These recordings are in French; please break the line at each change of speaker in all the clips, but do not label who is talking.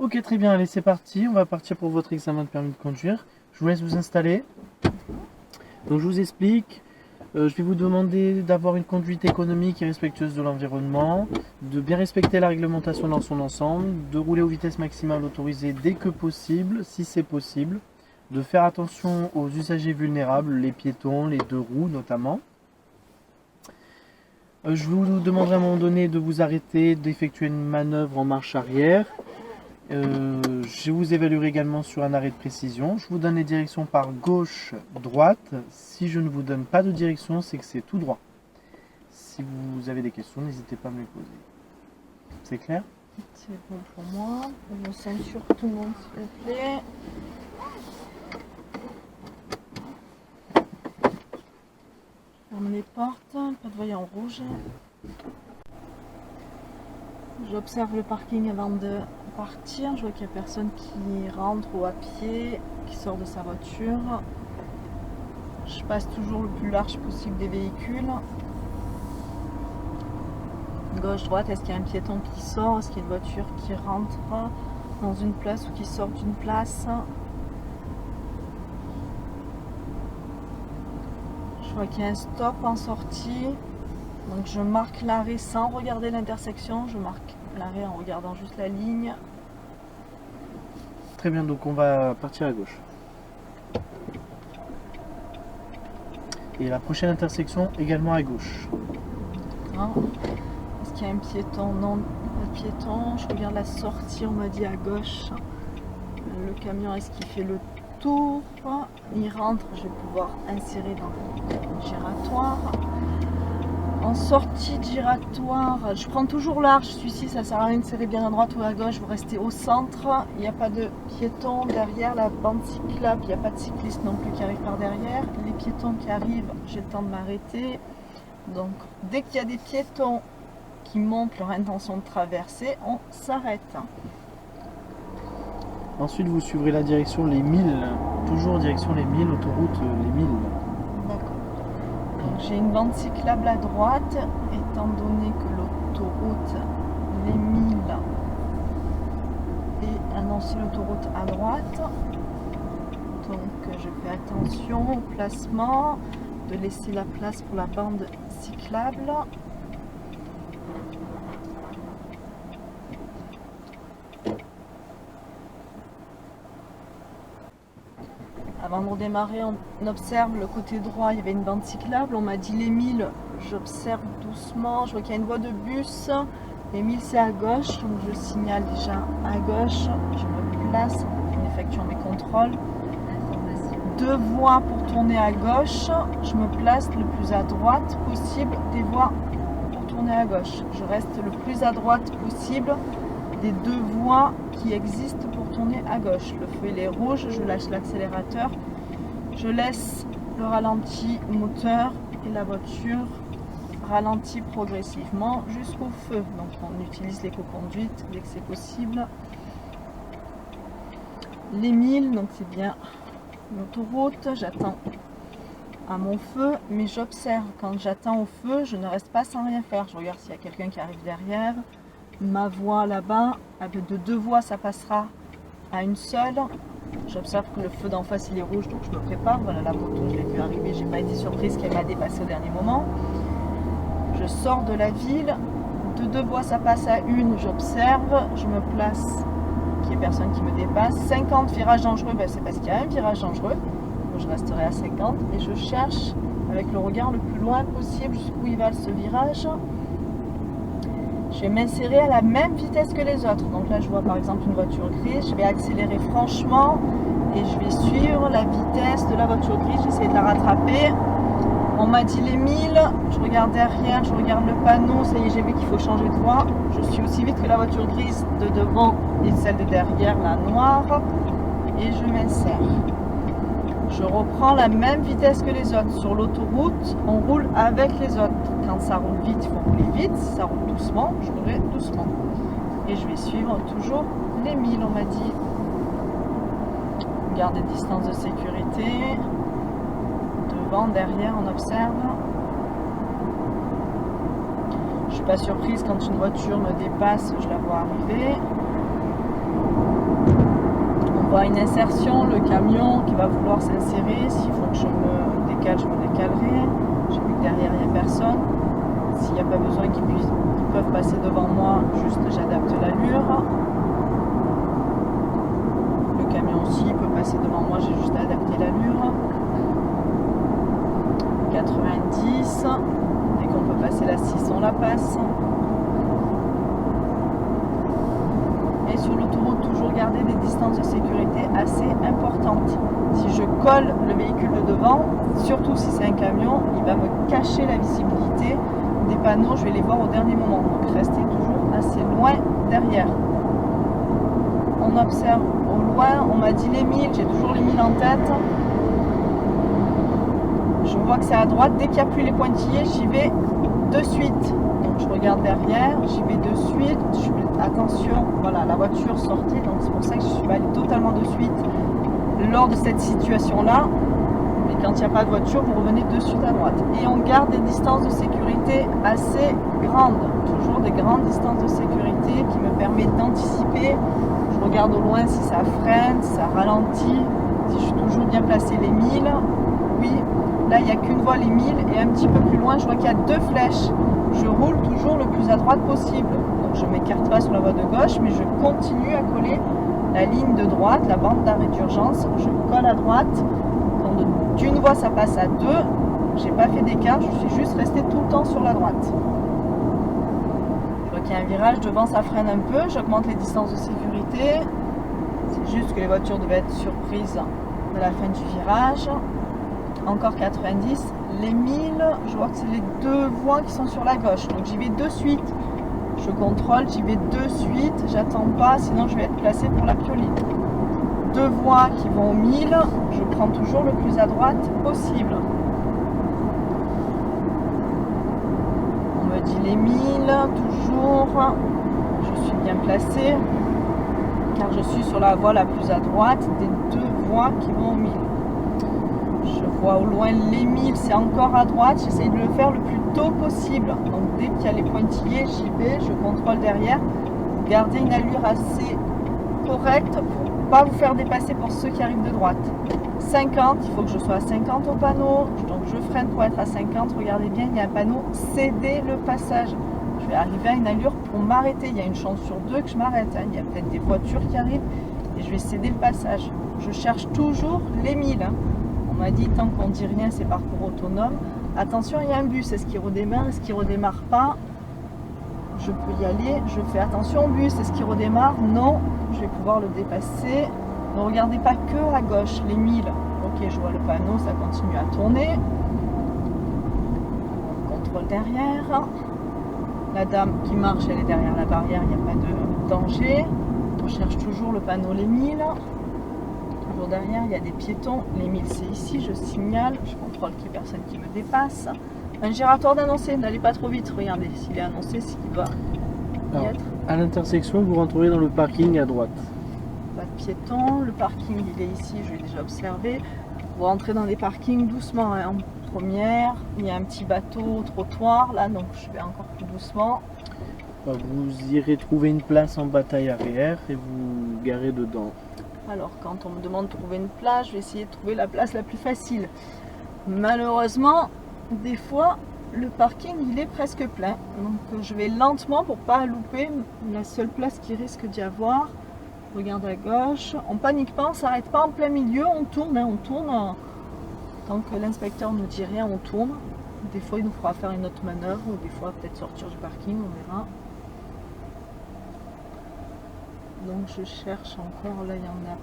Ok, très bien, allez, c'est parti. On va partir pour votre examen de permis de conduire. Je vous laisse vous installer. Donc, je vous explique. Je vais vous demander d'avoir une conduite économique et respectueuse de l'environnement, de bien respecter la réglementation dans son ensemble, de rouler aux vitesses maximales autorisées dès que possible, si c'est possible, de faire attention aux usagers vulnérables, les piétons, les deux roues notamment. Je vous demanderai à un moment donné de vous arrêter, d'effectuer une manœuvre en marche arrière. Je vous évaluerai également sur un arrêt de précision. Je vous donne les directions par gauche, droite. Si je ne vous donne pas de direction, c'est que c'est tout droit. Si vous avez des questions, n'hésitez pas à me les poser. C'est clair?
C'est bon pour moi. Vos ceintures, tout le monde, s'il vous plaît. Ferme les portes, pas de voyant rouge. J'observe le parking avant de partir. Je vois qu'il n'y a personne qui rentre ou à pied, qui sort de sa voiture. Je passe toujours le plus large possible des véhicules. Gauche, droite, est-ce qu'il y a un piéton qui sort? Est-ce qu'il y a une voiture qui rentre dans une place ou qui sort d'une place? Je vois qu'il y a un stop en sortie. Donc je marque l'arrêt sans regarder l'intersection. Je marque l'arrêt en regardant juste la ligne.
Très bien, donc on va partir à gauche. Et la prochaine intersection également à gauche.
Est-ce qu'il y a un piéton? Non, pas de piéton. Je regarde la sortie, on m'a dit à gauche. Le camion, est-ce qu'il fait le tour? Il rentre, je vais pouvoir insérer dans le giratoire. En sortie de giratoire, je prends toujours large, celui-ci ça sert à rien de serrer bien à droite ou à gauche, vous restez au centre, il n'y a pas de piétons derrière la bande cyclable, il n'y a pas de cycliste non plus qui arrive par derrière, les piétons qui arrivent, j'ai le temps de m'arrêter, donc dès qu'il y a des piétons qui montrent leur intention de traverser, on s'arrête.
Ensuite vous suivrez la direction les 1000, toujours direction les 1000, autoroute les 1000.
J'ai une bande cyclable à droite, étant donné que l'autoroute, les 1000 et un seule autoroute à droite. Donc je fais attention au placement, de laisser la place pour la bande cyclable. Avant de redémarrer, on observe le côté droit, il y avait une bande cyclable. On m'a dit les 1000, j'observe doucement. Je vois qu'il y a une voie de bus. Les 1000, c'est à gauche, donc je signale déjà à gauche. Je me place en effectuant mes contrôles. Deux voies pour tourner à gauche. Je me place le plus à droite possible des voies pour tourner à gauche. Je reste le plus à droite possible des deux voies qui existent pour tourner à gauche. Le feu il est rouge, je lâche l'accélérateur, je laisse le ralenti moteur et la voiture ralentit progressivement jusqu'au feu. Donc on utilise l'éco-conduite dès que c'est possible. Les 1000, donc c'est bien l'autoroute, j'attends à mon feu, mais j'observe quand j'attends au feu, je ne reste pas sans rien faire. Je regarde s'il y a quelqu'un qui arrive derrière. Ma voie là-bas, de deux voies ça passera à une seule. J'observe que le feu d'en face il est rouge, donc je me prépare. Voilà la moto, je l'ai vu arriver, j'ai pas été surprise qu'elle m'a dépassé au dernier moment. Je sors de la ville, de deux voies ça passe à une, j'observe, je me place, qu'il n'y ait personne qui me dépasse. 50 virages dangereux, ben c'est parce qu'il y a un virage dangereux, donc je resterai à 50 et je cherche avec le regard le plus loin possible jusqu'où il va ce virage. Je vais m'insérer à la même vitesse que les autres. Donc là, je vois par exemple une voiture grise. Je vais accélérer franchement et je vais suivre la vitesse de la voiture grise. J'essaie de la rattraper. On m'a dit les 1000. Je regarde derrière, je regarde le panneau. Ça y est, j'ai vu qu'il faut changer de voie. Je suis aussi vite que la voiture grise de devant et celle de derrière, la noire. Et je m'insère. Je reprends la même vitesse que les autres. Sur l'autoroute, on roule avec les autres. Quand ça roule vite, il faut rouler vite. Si ça roule doucement, je roulerai doucement. Et je vais suivre toujours les 1000, on m'a dit. Garder distance de sécurité. Devant, derrière, on observe. Je ne suis pas surprise quand une voiture me dépasse, je la vois arriver. voit une insertion, le camion qui va vouloir s'insérer. S'il faut que je me décale, je me décalerai. J'ai vu que derrière il n'y a personne. S'il n'y a pas besoin qu'ils peuvent passer devant moi, juste j'adapte l'allure. Le camion aussi peut passer devant moi, j'ai juste à adapter l'allure. 90. Dès qu'on peut passer la 6, on la passe. Et sur l'autoroute, toujours garder des distances de sécurité assez importantes. Si je colle le véhicule de devant, surtout si c'est un camion, il va me cacher la visibilité des panneaux, je vais les voir au dernier moment. Donc restez toujours assez loin derrière. On observe au loin, on m'a dit les 1000, j'ai toujours les 1000 en tête. Je vois que c'est à droite, dès qu'il n'y a plus les pointillés, j'y vais de suite. Donc je regarde derrière, j'y vais de suite, attention, voilà, la voiture sortait, donc c'est pour ça que je suis allée totalement de suite lors de cette situation-là. Mais quand il n'y a pas de voiture, vous revenez de suite à droite. Et on garde des distances de sécurité assez grandes, toujours des grandes distances de sécurité qui me permettent d'anticiper. Je regarde au loin si ça freine, si ça ralentit, si je suis toujours bien placé les 1000. Oui, là il n'y a qu'une voie les 1000 et un petit peu plus loin, je vois qu'il y a 2 flèches. Je roule toujours le plus à droite possible. Donc je ne m'écarte pas sur la voie de gauche, mais je continue à coller la ligne de droite, la bande d'arrêt d'urgence. Je colle à droite. Quand d'une voie ça passe à 2, j'ai pas fait d'écart, je suis juste resté tout le temps sur la droite. Je vois qu'il y a un virage, devant ça freine un peu, j'augmente les distances de sécurité. C'est juste que les voitures devaient être surprises de la fin du virage. Encore 90, les 1000, je vois que c'est les 2 voies qui sont sur la gauche, donc j'y vais de suite. Je contrôle, j'y vais de suite, j'attends pas, sinon je vais être placé pour la pioline. 2 voies qui vont au 1000, je prends toujours le plus à droite possible. On me dit les 1000, toujours, je suis bien placé, car je suis sur la voie la plus à droite des 2 voies qui vont au 1000. Je vois au loin les 1000, c'est encore à droite, j'essaie de le faire le plus tôt possible. Donc dès qu'il y a les pointillés, j'y vais, je contrôle derrière. Gardez une allure assez correcte pour ne pas vous faire dépasser pour ceux qui arrivent de droite. 50, il faut que je sois à 50 au panneau, donc je freine pour être à 50. Regardez bien, il y a un panneau céder le passage. Je vais arriver à une allure pour m'arrêter. Il y a une chance sur 2 que je m'arrête. Il y a peut-être des voitures qui arrivent et je vais céder le passage. Je cherche toujours les 1000. On m'a dit, tant qu'on ne dit rien, c'est parcours autonome. Attention, il y a un bus. Est-ce qu'il redémarre? Est-ce qu'il ne redémarre pas? Je peux y aller. Je fais attention au bus. Est-ce qu'il redémarre? Non. Je vais pouvoir le dépasser. Ne regardez pas que à gauche, les 1000. Ok, je vois le panneau, ça continue à tourner. Contrôle derrière. La dame qui marche, elle est derrière la barrière, il n'y a pas de danger. On cherche toujours le panneau les 1000. Derrière, il y a des piétons. Les 1000, c'est ici. Je signale. Je contrôle qu'il n'y ait personne qui me dépasse. Un giratoire d'annoncer. N'allez pas trop vite. Regardez, s'il est annoncé, c'est qu'il doit y être.
À l'intersection, vous rentrerez dans le parking à droite.
Pas de piétons. Le parking, il est ici. Je l'ai déjà observé. Vous rentrez dans des parkings doucement. Hein. En première, il y a un petit bateau au trottoir. Là, donc je vais encore plus doucement.
Vous irez trouver une place en bataille arrière et vous garez dedans.
Alors, quand on me demande de trouver une place, je vais essayer de trouver la place la plus facile. Malheureusement, des fois, le parking, il est presque plein. Donc, je vais lentement pour ne pas louper la seule place qui risque d'y avoir. Je regarde à gauche. On ne panique pas, on ne s'arrête pas en plein milieu. On tourne, hein, on tourne. Tant que l'inspecteur ne nous dit rien, on tourne. Des fois, il nous fera faire une autre manœuvre. Ou des fois, peut-être sortir du parking, on verra. Donc je cherche encore, là il n'y en a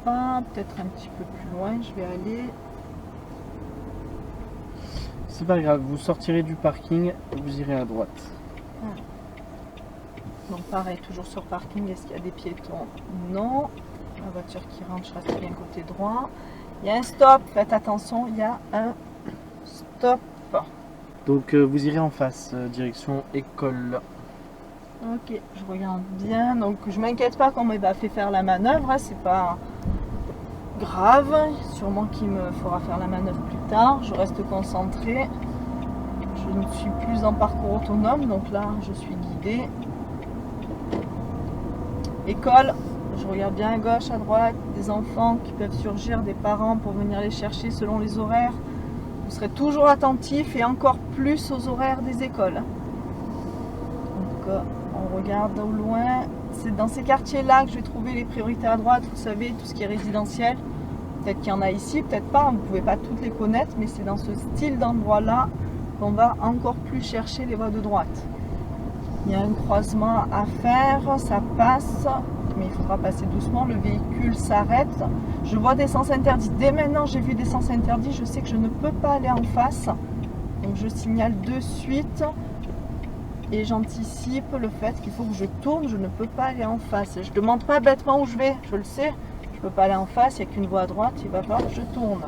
pas, peut-être un petit peu plus loin, je vais aller.
C'est pas grave, vous sortirez du parking, vous irez à droite.
Donc pareil, toujours sur parking, est-ce qu'il y a des piétons? Non. La voiture qui rentre, je reste bien côté droit. Il y a un stop, faites attention, il y a un stop.
Donc vous irez en face, direction école.
Ok, je regarde bien, donc je m'inquiète pas quand on m'a fait faire la manœuvre, hein, c'est pas grave, sûrement qu'il me fera faire la manœuvre plus tard, je reste concentrée, je ne suis plus en parcours autonome, donc là je suis guidée. École, Je regarde bien à gauche, à droite, des enfants qui peuvent surgir, des parents pour venir les chercher selon les horaires. Vous serez toujours attentif et encore plus aux horaires des écoles. Donc on regarde au loin. C'est dans ces quartiers-là que je vais trouver les priorités à droite. Vous savez, tout ce qui est résidentiel. Peut-être qu'il y en a ici, peut-être pas. Vous ne pouvez pas toutes les connaître, mais c'est dans ce style d'endroit-là qu'on va encore plus chercher les voies de droite. Il y a un croisement à faire, ça passe, mais il faudra passer doucement. Le véhicule s'arrête. Je vois des sens interdits. Dès maintenant, j'ai vu des sens interdits. Je sais que je ne peux pas aller en face. Donc je signale de suite. Et j'anticipe le fait qu'il faut que je tourne, je ne peux pas aller en face. Je ne demande pas bêtement où je vais, je le sais. Je ne peux pas aller en face, il n'y a qu'une voie à droite, il va falloir que je tourne.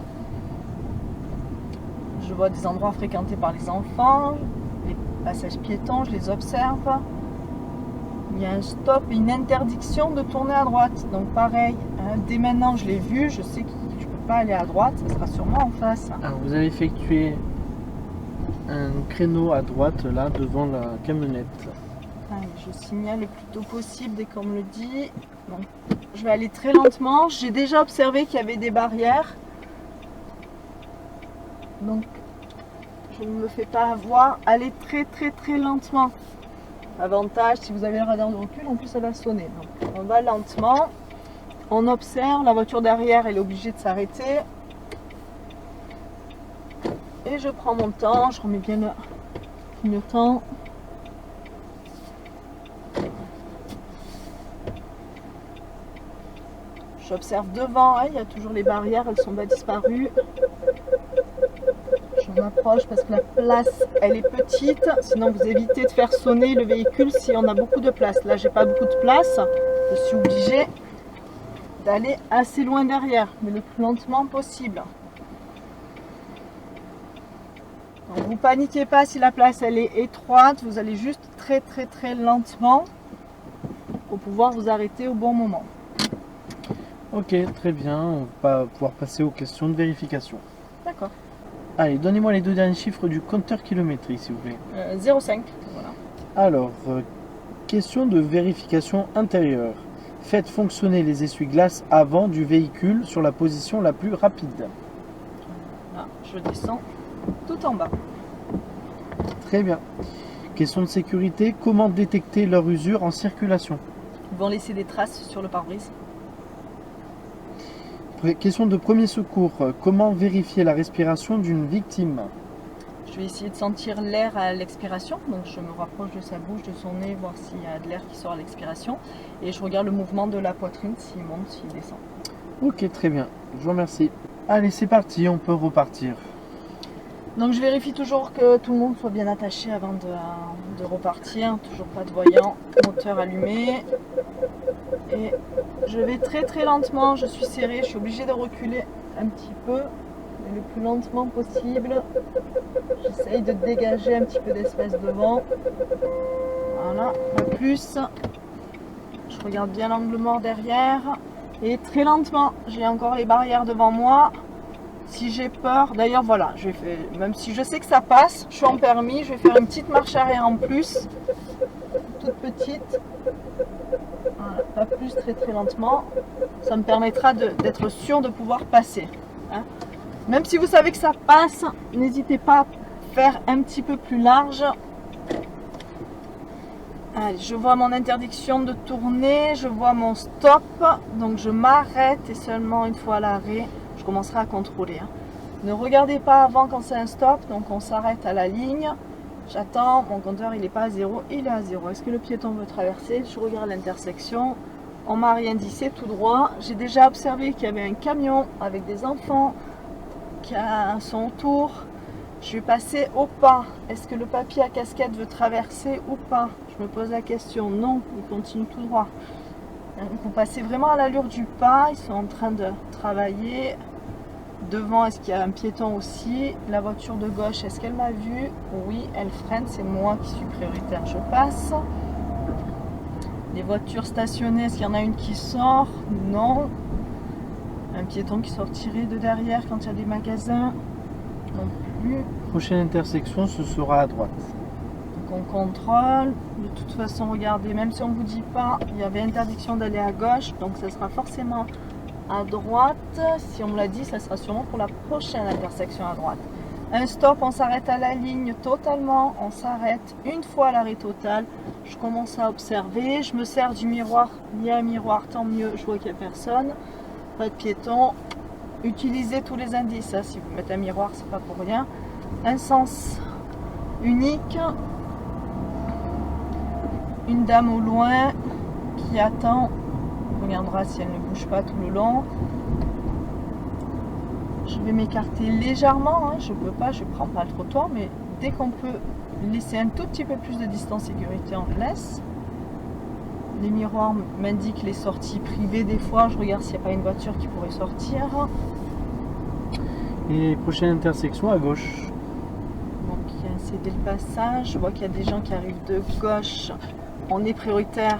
Je vois des endroits fréquentés par les enfants, les passages piétons, je les observe. Il y a un stop et une interdiction de tourner à droite. Donc pareil, hein, dès maintenant je l'ai vu, je sais que je ne peux pas aller à droite, ça sera sûrement en face.
Alors vous avez effectué un créneau à droite là devant la camionnette.
Allez, je signale le plus tôt possible dès qu'on me le dit. Bon, je vais aller très lentement. J'ai déjà observé qu'il y avait des barrières. Donc je ne me fais pas avoir. Allez très lentement. Avantage, si vous avez le radar de recul, en plus ça va sonner. Donc on va lentement. On observe, la voiture derrière elle est obligée de s'arrêter. Et je prends mon temps, je remets bien le clignotant. J'observe devant, hein, il y a toujours les barrières, elles sont pas disparues. Je m'approche parce que la place, elle est petite. Sinon, vous évitez de faire sonner le véhicule si on a beaucoup de place. Là, j'ai pas beaucoup de place. Je suis obligée d'aller assez loin derrière, mais le plus lentement possible. Donc, vous paniquez pas si la place elle est étroite, vous allez juste très lentement pour pouvoir vous arrêter au bon moment.
Ok, très bien, on va pouvoir passer aux questions de vérification.
D'accord.
Allez, donnez-moi les 2 derniers chiffres du compteur kilométrique s'il vous plaît.
0,5. Voilà.
Alors, question de vérification intérieure. Faites fonctionner les essuie-glaces avant du véhicule sur la position la plus rapide.
Là, je descends tout en bas.
Très bien. Question de sécurité, comment détecter leur usure en circulation?
Ils vont laisser des traces sur le pare-brise.
Question de premier secours, comment vérifier la respiration d'une victime?
Je vais essayer de sentir l'air à l'expiration, donc je me rapproche de sa bouche, de son nez, voir s'il y a de l'air qui sort à l'expiration. Et je regarde le mouvement de la poitrine, s'il monte, s'il descend.
Ok, très bien, je vous remercie. Allez, c'est parti, on peut repartir.
Donc je vérifie toujours que tout le monde soit bien attaché avant de repartir. Toujours pas de voyant, moteur allumé. Et je vais très lentement, je suis serrée, je suis obligée de reculer un petit peu, mais le plus lentement possible. J'essaye de dégager un petit peu d'espace devant. Voilà, pas plus. Je regarde bien l'angle mort derrière. Et très lentement, j'ai encore les barrières devant moi. Si j'ai peur, d'ailleurs voilà, même si je sais que ça passe, je suis en permis, je vais faire une petite marche arrière en plus, toute petite. Voilà, pas plus, très lentement. Ça me permettra d'être sûr de pouvoir passer. Hein. Même si vous savez que ça passe, n'hésitez pas à faire un petit peu plus large. Allez, je vois mon interdiction de tourner, je vois mon stop, donc je m'arrête et seulement une fois à l'arrêt, je commencerai à contrôler. Hein. Ne regardez pas avant quand c'est un stop, donc on s'arrête à la ligne. J'attends, mon compteur il n'est pas à 0, il est à 0. Est-ce que le piéton veut traverser? Je regarde l'intersection. On m'a rien dit, c'est tout droit. J'ai déjà observé qu'il y avait un camion avec des enfants qui a son tour. Je vais passer au pas. Est-ce que le papier à casquette veut traverser ou pas? Je me pose la question. Non, il continue tout droit. Vous passez vraiment à l'allure du pas. Ils sont en train de travailler. Devant, est-ce qu'il y a un piéton aussi? La voiture de gauche, est-ce qu'elle m'a vu? Oui, elle freine, c'est moi qui suis prioritaire, je passe. Les voitures stationnées, est-ce qu'il y en a une qui sort? Non. Un piéton qui sortirait de derrière quand il y a des magasins? Non plus.
Prochaine intersection, ce sera à droite.
Donc on contrôle. De toute façon, regardez, même si on ne vous dit pas, il y avait interdiction d'aller à gauche, donc ça sera forcément à droite. Si on me l'a dit, ça sera sûrement pour la prochaine intersection à droite. Un stop, on s'arrête à la ligne totalement, on s'arrête une fois à l'arrêt total. Je commence à observer, je me sers du miroir. Il y a un miroir, tant mieux, je vois qu'il n'y a personne. Pas de piéton. Utilisez tous les indices, hein. Si vous mettez un miroir, c'est pas pour rien. Un sens unique. Une dame au loin qui attend. On regardera si elle ne bouge pas tout le long. Je vais m'écarter légèrement, hein. Je peux pas, je prends pas le trottoir, mais dès qu'on peut laisser un tout petit peu plus de distance sécurité, on le laisse. Les miroirs m'indiquent les sorties privées des fois, je regarde s'il n'y a pas une voiture qui pourrait sortir.
Et prochaine intersection à gauche.
Donc il y a un cédé le passage, je vois qu'il y a des gens qui arrivent de gauche. On est prioritaire,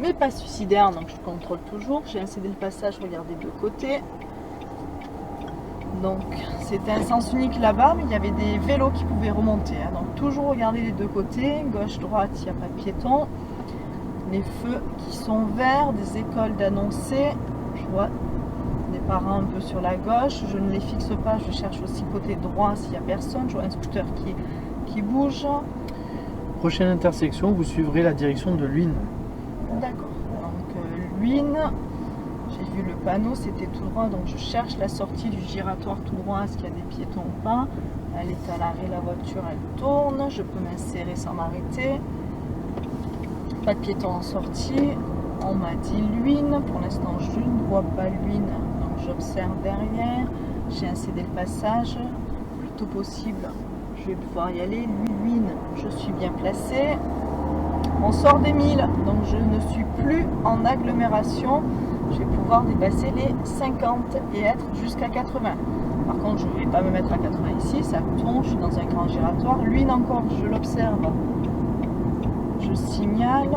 mais pas suicidaire, donc je contrôle toujours. J'ai un cédé le passage, regardez de côté. Donc c'était un sens unique là-bas, mais il y avait des vélos qui pouvaient remonter, hein. Donc toujours regarder les deux côtés, gauche, droite, il n'y a pas de piéton. Les feux qui sont verts, des écoles d'annoncer. Je vois des parents un peu sur la gauche, je ne les fixe pas, je cherche aussi côté droit s'il n'y a personne. Je vois un scooter qui bouge.
Prochaine intersection, vous suivrez la direction de Luynes.
D'accord, donc Luynes. J'ai vu le panneau, c'était tout droit, donc je cherche la sortie du giratoire tout droit, est-ce qu'il y a des piétons ou pas. Elle est à l'arrêt, la voiture, elle tourne, je peux m'insérer sans m'arrêter. Pas de piétons en sortie. On m'a dit Luynes, pour l'instant je ne vois pas Luynes, donc j'observe derrière. J'ai un cédé le passage, le plus tôt possible, je vais pouvoir y aller. Luynes, je suis bien placée. On sort des 1000, donc je ne suis plus en agglomération. Je vais pouvoir dépasser les 50 et être jusqu'à 80. Par contre, je ne vais pas me mettre à 80 ici, ça tombe, je suis dans un grand giratoire. Luynes encore, je l'observe. Je signale.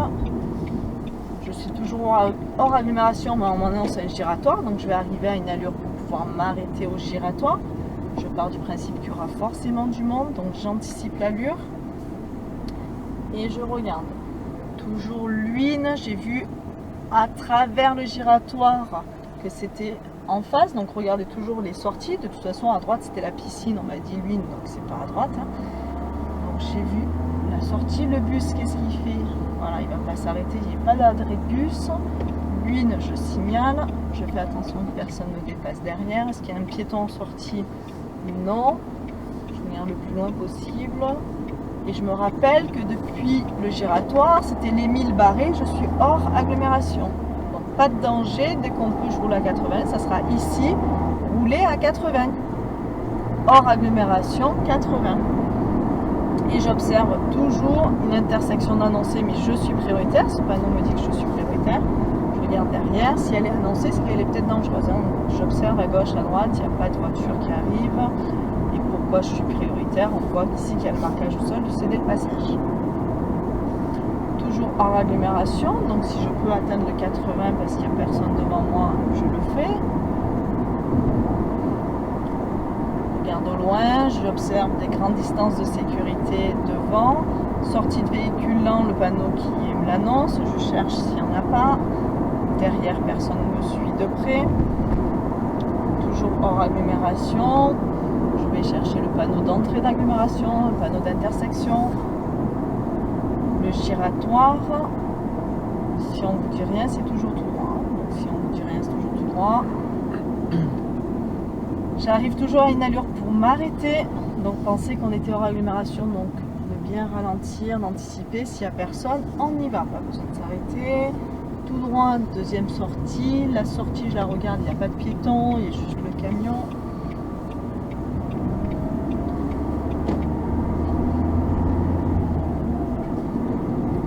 Je suis toujours hors agglomération, mais on m'annonce un giratoire, donc je vais arriver à une allure pour pouvoir m'arrêter au giratoire. Je pars du principe qu'il y aura forcément du monde, donc j'anticipe l'allure. Et je regarde. Toujours Luynes, j'ai vu à travers le giratoire que c'était en face, donc regardez toujours les sorties. De toute façon à droite c'était la piscine, on m'a dit Luynes, donc c'est pas à droite, hein. Donc j'ai vu la sortie, le bus, qu'est-ce qu'il fait? Voilà, il va pas s'arrêter, il n'y a pas d'arrêt de bus. Luynes, je signale, je fais attention que personne ne dépasse derrière. Est-ce qu'il y a un piéton en sortie? Non. Je regarde le plus loin possible. Et je me rappelle que depuis le giratoire, c'était les 1000 barrés, je suis hors agglomération. Donc pas de danger, dès qu'on peut je roule à 80, ça sera ici, rouler à 80. Hors agglomération, 80. Et j'observe toujours une intersection d'annoncée, mais je suis prioritaire, ce panneau me dit que je suis prioritaire. Je regarde derrière, si elle est annoncée, c'est qu'elle est peut-être dangereuse, hein. J'observe à gauche, à droite, il n'y a pas de voiture qui arrive. Et pourquoi je suis prioritaire? On voit ici qu'il y a le marquage au sol du cédé le passage. Toujours hors agglomération, donc si je peux atteindre le 80 parce qu'il n'y a personne devant moi, je le fais. Je regarde au loin, j'observe des grandes distances de sécurité devant. Sortie de véhicule lent, le panneau qui me l'annonce, je cherche s'il n'y en a pas. Derrière, personne ne me suit de près. Toujours hors agglomération. Je vais chercher le panneau d'entrée d'agglomération, le panneau d'intersection, le giratoire. Si on ne vous dit rien, c'est toujours tout droit. Donc si on ne vous dit rien, c'est toujours tout droit. J'arrive toujours à une allure pour m'arrêter. Donc pensez qu'on était hors agglomération, donc de bien ralentir, d'anticiper. S'il n'y a personne, on y va. Pas besoin de s'arrêter. Tout droit, deuxième sortie. La sortie, je la regarde, il n'y a pas de piéton, il y a juste le camion.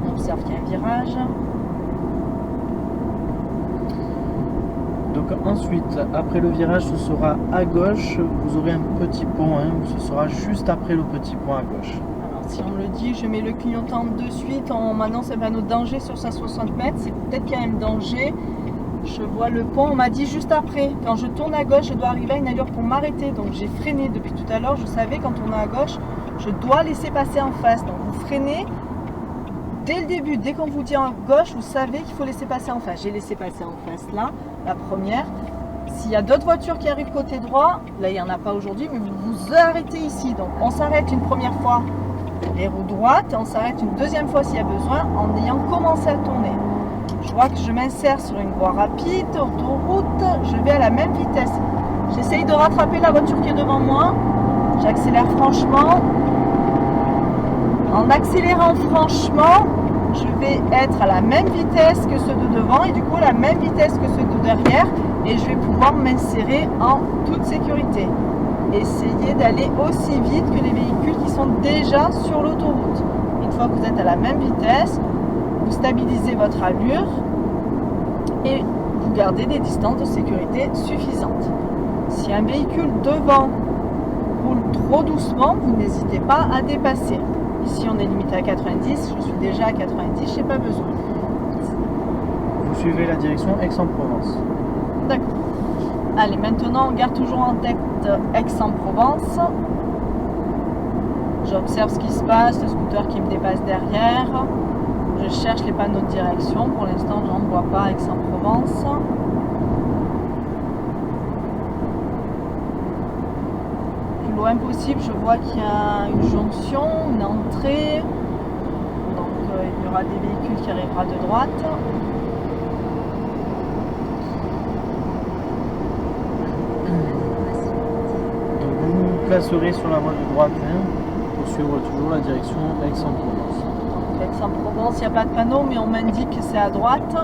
On observe qu'il y a un virage.
Donc ensuite, après le virage, ce sera à gauche. Vous aurez un petit pont, hein, ce sera juste après le petit pont à gauche.
Alors si on me le dit, je mets le clignotant de suite. On m'annonce un panneau de danger sur 160 mètres. C'est peut-être qu'il y a un danger. Je vois le pont, on m'a dit juste après. Quand je tourne à gauche, je dois arriver à une allure pour m'arrêter. Donc j'ai freiné depuis tout à l'heure. Je savais quand on est à gauche, je dois laisser passer en face. Donc vous freinez dès le début, dès qu'on vous dit en gauche, vous savez qu'il faut laisser passer en face. J'ai laissé passer en face là, la première. S'il y a d'autres voitures qui arrivent côté droit, là il n'y en a pas aujourd'hui, mais vous vous arrêtez ici. Donc on s'arrête une première fois les roues droites et on s'arrête une deuxième fois s'il y a besoin en ayant commencé à tourner. Je vois que je m'insère sur une voie rapide, autoroute, je vais à la même vitesse. J'essaye de rattraper la voiture qui est devant moi, j'accélère franchement. En accélérant franchement, je vais être à la même vitesse que ceux de devant et du coup à la même vitesse que ceux de derrière et je vais pouvoir m'insérer en toute sécurité. Essayez d'aller aussi vite que les véhicules qui sont déjà sur l'autoroute. Une fois que vous êtes à la même vitesse, vous stabilisez votre allure et vous gardez des distances de sécurité suffisantes. Si un véhicule devant roule trop doucement, vous n'hésitez pas à dépasser. Ici on est limité à 90, je suis déjà à 90, je n'ai pas besoin.
Vous suivez la direction Aix-en-Provence.
D'accord. Allez, maintenant on garde toujours en tête Aix-en-Provence. J'observe ce qui se passe, le scooter qui me dépasse derrière. Je cherche les panneaux de direction. Pour l'instant, j'en vois pas Aix-en-Provence. Plus loin possible, je vois qu'il y a une jonction, une entrée. Donc il y aura des véhicules qui arriveront de droite.
Donc vous vous placerez sur la voie de droite pour suivre toujours la direction Aix-en-Provence.
Aix-en-Provence, il n'y a pas de panneau, mais on m'indique que c'est à droite.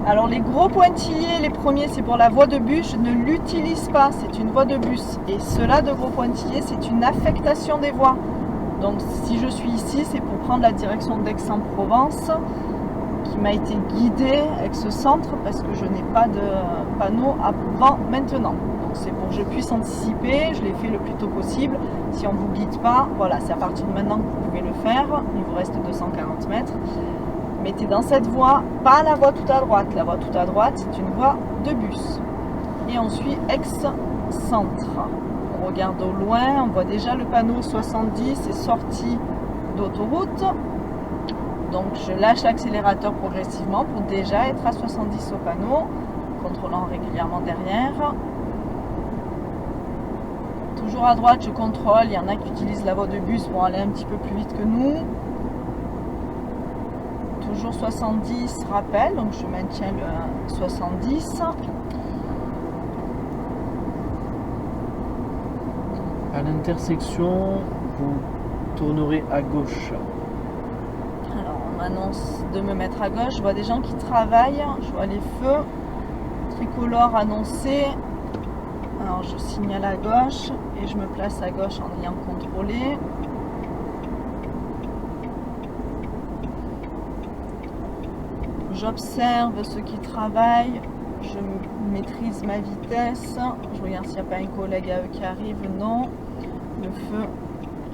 Alors les gros pointillés, les premiers, c'est pour la voie de bus. Je ne l'utilise pas, c'est une voie de bus. Et ceux-là de gros pointillés, c'est une affectation des voies. Donc si je suis ici, c'est pour prendre la direction d'Aix-en-Provence, qui m'a été guidée avec ce centre, parce que je n'ai pas de panneau avant maintenant. Donc c'est pour que je puisse anticiper, je l'ai fait le plus tôt possible. Si on ne vous guide pas, voilà, c'est à partir de maintenant que vous pouvez le faire. Il vous reste 240 mètres. Mettez dans cette voie, pas la voie tout à droite. La voie tout à droite, c'est une voie de bus. Et on suit Aix-Centre. On regarde au loin, on voit déjà le panneau 70 et sortie d'autoroute. Donc je lâche l'accélérateur progressivement pour déjà être à 70 au panneau, contrôlant régulièrement derrière. Toujours à droite, je contrôle. Il y en a qui utilisent la voie de bus pour aller un petit peu plus vite que nous. Toujours 70 rappel, donc je maintiens le 70.
À l'intersection, vous tournerez à gauche.
Alors on m'annonce de me mettre à gauche. Je vois des gens qui travaillent. Je vois les feux tricolores annoncés. Alors je signale à gauche et je me place à gauche en ayant contrôlé. J'observe ceux qui travaillent, je maîtrise ma vitesse, je regarde s'il n'y a pas un collègue à eux qui arrive, non. Le feu,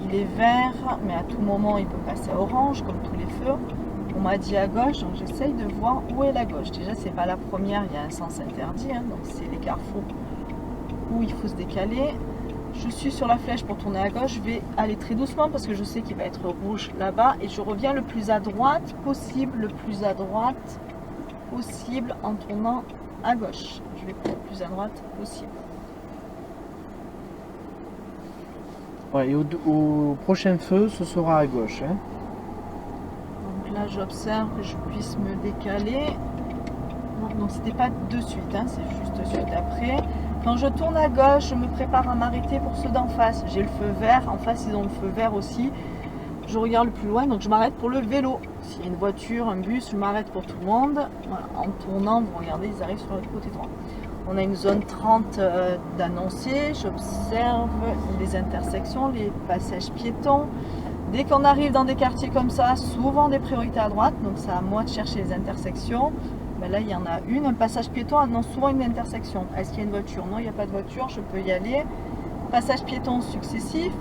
il est vert, mais à tout moment il peut passer à orange, comme tous les feux. On m'a dit à gauche, donc j'essaye de voir où est la gauche. Déjà, c'est pas la première, il y a un sens interdit, donc c'est les carrefours où il faut se décaler. Je suis sur la flèche pour tourner à gauche, je vais aller très doucement parce que je sais qu'il va être rouge là-bas et je reviens le plus à droite possible, en tournant à gauche. Je vais le plus à droite possible.
Ouais, et au prochain feu, ce sera à gauche.
Donc là, j'observe que je puisse me décaler. Donc c'était pas de suite, c'est juste suite après. Quand je tourne à gauche, je me prépare à m'arrêter pour ceux d'en face. J'ai le feu vert, en face ils ont le feu vert aussi. Je regarde le plus loin, donc je m'arrête pour le vélo. S'il y a une voiture, un bus, je m'arrête pour tout le monde. Voilà. En tournant, vous regardez, ils arrivent sur le côté droit. On a une zone 30 d'annoncés. J'observe les intersections, les passages piétons. Dès qu'on arrive dans des quartiers comme ça, souvent des priorités à droite, donc c'est à moi de chercher les intersections. Ben là, il y en a une, un passage piéton annonce souvent une intersection. Est-ce qu'il y a une voiture? Non, il n'y a pas de voiture, je peux y aller. Passage piéton successif.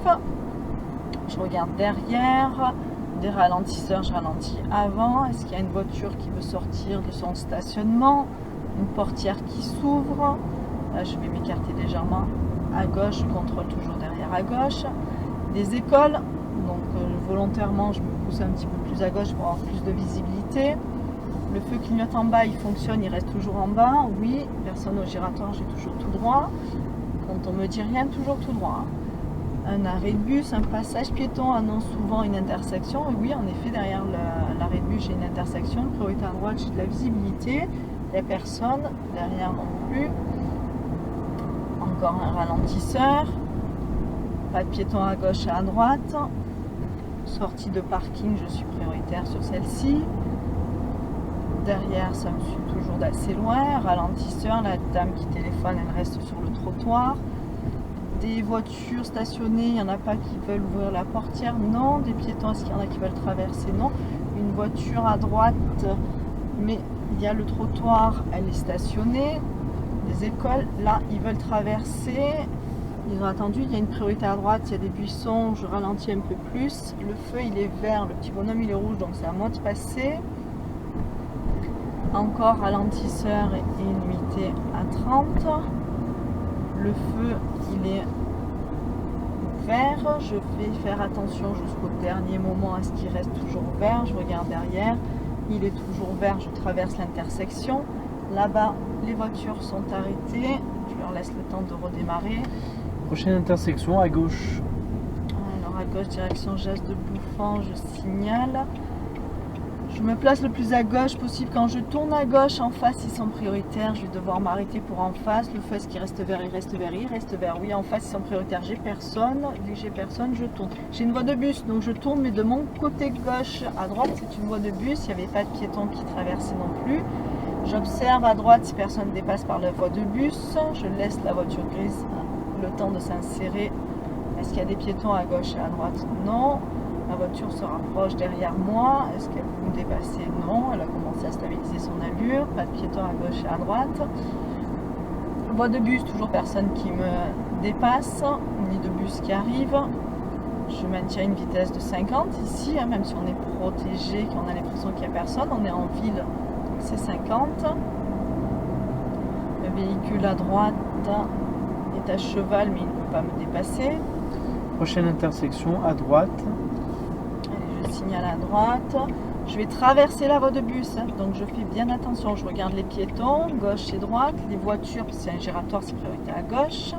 Je regarde derrière. Des ralentisseurs, je ralentis avant. Est-ce qu'il y a une voiture qui veut sortir de son stationnement? Une portière qui s'ouvre. Là, je vais m'écarter légèrement à gauche. Je contrôle toujours derrière à gauche. Des écoles. Donc, volontairement, je me pousse un petit peu plus à gauche pour avoir plus de visibilité. Le feu clignote en bas, il fonctionne, il reste toujours en bas. Oui, personne au giratoire, j'ai toujours tout droit. Quand on me dit rien, toujours tout droit. Un arrêt de bus, un passage piéton annonce souvent une intersection. Et oui, en effet, derrière l'arrêt de bus, j'ai une intersection. Priorité à droite, j'ai de la visibilité. Il n'y a personne. Derrière non plus. Encore un ralentisseur. Pas de piéton à gauche et à droite. Sortie de parking, je suis prioritaire sur celle-ci. Derrière, ça me suit toujours d'assez loin. Ralentisseur, la dame qui téléphone, elle reste sur le trottoir. Des voitures stationnées, il n'y en a pas qui veulent ouvrir la portière, non. Des piétons, est-ce qu'il y en a qui veulent traverser, non. Une voiture à droite, mais il y a le trottoir, elle est stationnée. Des écoles, là, ils veulent traverser. Ils ont attendu, il y a une priorité à droite, il y a des buissons, je ralentis un peu plus. Le feu, il est vert, le petit bonhomme, il est rouge, donc c'est à moi de passer. Encore ralentisseur et unité à 30. Le feu, il est vert. Je vais faire attention jusqu'au dernier moment à ce qu'il reste toujours vert. Je regarde derrière. Il est toujours vert. Je traverse l'intersection. Là-bas, les voitures sont arrêtées. Je leur laisse le temps de redémarrer.
Prochaine intersection à gauche.
Alors à gauche, direction Jas de Bouffant, je signale. Je me place le plus à gauche possible. Quand je tourne à gauche, en face, ils sont prioritaires. Je vais devoir m'arrêter pour en face. Le feu, est-ce qu'il reste vert? Il reste vert, il reste vert. Oui, en face, ils sont prioritaires. J'ai personne. Dès que j'ai personne, je tourne. J'ai une voie de bus, donc je tourne, mais de mon côté gauche à droite, c'est une voie de bus. Il n'y avait pas de piéton qui traversait non plus. J'observe à droite si personne dépasse par la voie de bus. Je laisse la voiture grise le temps de s'insérer. Est-ce qu'il y a des piétons à gauche et à droite? Non. La voiture se rapproche derrière moi. Est-ce qu'elle peut me dépasser? Non. Elle a commencé à stabiliser son allure. Pas de piéton à gauche et à droite. Voie de bus, toujours personne qui me dépasse. Ni de bus qui arrive. Je maintiens une vitesse de 50 ici, hein, même si on est protégé, qu'on a l'impression qu'il n'y a personne. On est en ville, donc c'est 50. Le véhicule à droite est à cheval, mais il ne peut pas me dépasser.
Prochaine intersection à droite.
Allez, je signale à droite. Je vais traverser la voie de bus, hein, donc je fais bien attention. Je regarde les piétons, gauche et droite. Les voitures, c'est un giratoire, c'est priorité à gauche.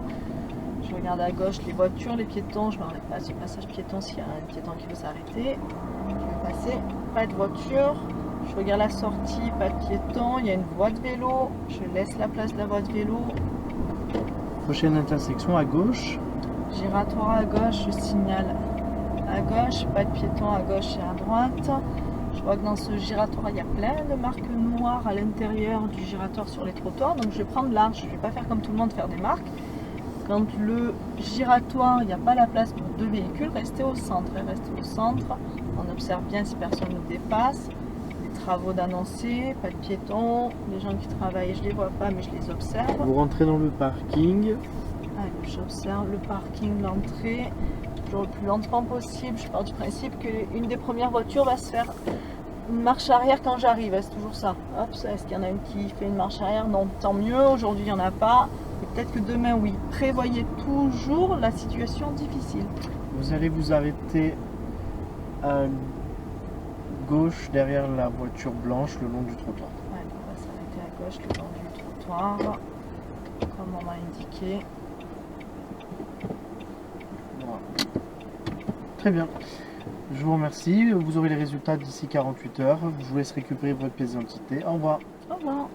Je regarde à gauche les voitures, les piétons. Je m'arrête pas sur le passage piéton s'il y a un piéton qui veut s'arrêter. Je vais passer, pas de voiture. Je regarde la sortie, pas de piéton. Il y a une voie de vélo. Je laisse la place de la voie de vélo.
Prochaine intersection à gauche.
Giratoire à gauche, je signale à gauche, pas de piéton à gauche et à droite. Je vois que dans ce giratoire, il y a plein de marques noires à l'intérieur du giratoire sur les trottoirs. Donc je vais prendre large, je ne vais pas faire comme tout le monde, faire des marques. Quand le giratoire, il n'y a pas la place pour deux véhicules, restez au centre. Restez au centre. On observe bien si personne ne dépasse. Les travaux d'annoncer, pas de piétons. Les gens qui travaillent, je ne les vois pas, mais je les observe.
Vous rentrez dans le parking.
Allez, j'observe le parking, l'entrée, toujours le plus lentement possible. Je pars du principe qu'une des premières voitures va se faire une marche arrière quand j'arrive. C'est toujours ça. Hop, est-ce qu'il y en a une qui fait une marche arrière? Non, tant mieux. Aujourd'hui, il n'y en a pas. Et peut-être que demain, oui. Prévoyez toujours la situation difficile.
Vous allez vous arrêter à gauche derrière la voiture blanche le long du trottoir.
Ouais, on va s'arrêter à gauche le long du trottoir, comme on m'a indiqué.
Voilà. Très bien. Je vous remercie. Vous aurez les résultats d'ici 48 heures. Je vous laisse récupérer votre pièce d'identité. Au revoir.
Au revoir.